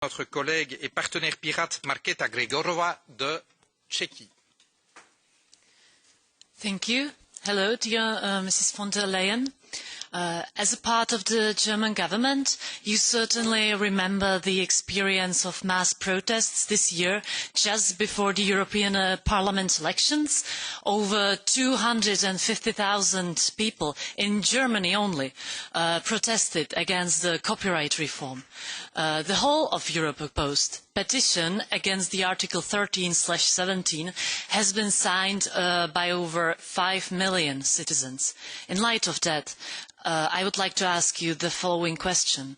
Notre collègue et partenaire pirate Markétka Gregorová de Tchéquie. Thank you. Hello, dear Mrs. von der Leyen. As a part of the German government, you certainly remember the experience of mass protests this year, just before the European Parliament elections. Over 250,000 people in Germany only protested against the copyright reform. The whole of Europe opposed. Petition against the Article 13/17 has been signed by over 5 million citizens. In light of that, I would like to ask you the following question.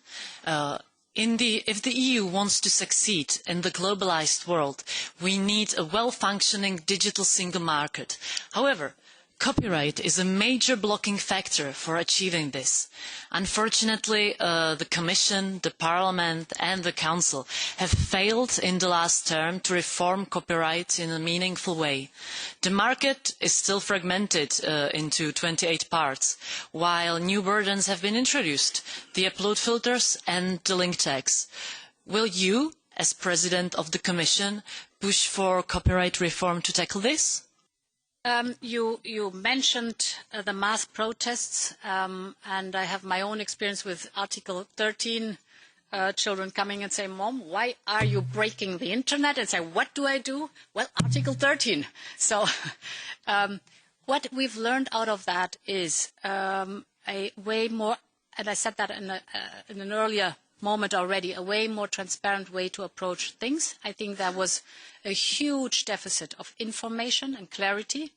If the EU wants to succeed in the globalized world, we need a well-functioning digital single market. However, copyright is a major blocking factor for achieving this. Unfortunately, the Commission, the Parliament and the Council have failed in the last term to reform copyright in a meaningful way. The market is still fragmented into 28 parts, while new burdens have been introduced, the upload filters and the link tags. Will you, as President of the Commission, push for copyright reform to tackle this? You mentioned the mass protests, and I have my own experience with Article 13, children coming and saying, "Mom, why are you breaking the internet?" And say, "What do I do?" Well, Article 13. So what we've learned out of that is a way more, and I said that in an earlier moment already, a way more transparent way to approach things. I think there was a huge deficit of information and clarity.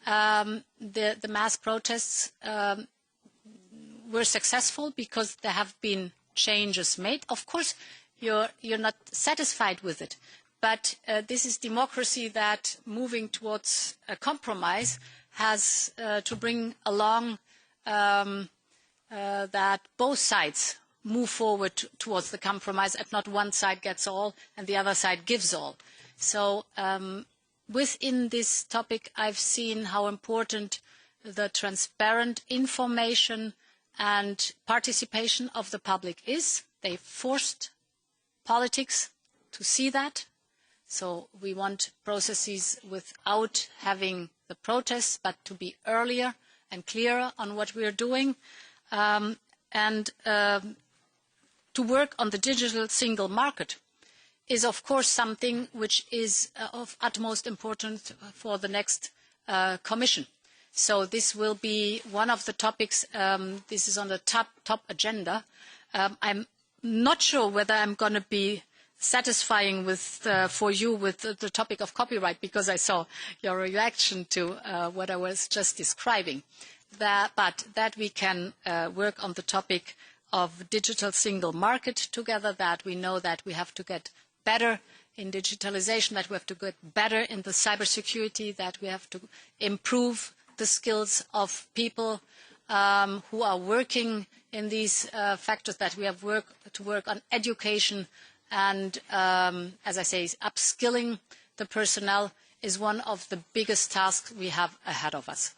The mass protests were successful because there have been changes made. Of course, you're not satisfied with it, but this is democracy that moving towards a compromise has to bring along that both sides move forward towards the compromise, and not one side gets all and the other side gives all. So within this topic, I've seen how important the transparent information and participation of the public is. They forced politics to see that. So we want processes without having the protests, but to be earlier and clearer on what we are doing. To work on the digital single market is, of course, something which is of utmost importance for the next Commission. So this will be one of the topics. This is on the top agenda. I'm not sure whether I'm going to be satisfying for you with the topic of copyright, because I saw your reaction to what I was just describing. But that we can work on the topic of digital single market together, that we know that we have to get better in digitalization, that we have to get better in the cybersecurity, that we have to improve the skills of people who are working in these factors, that we have to work on education, and as I say, upskilling the personnel is one of the biggest tasks we have ahead of us.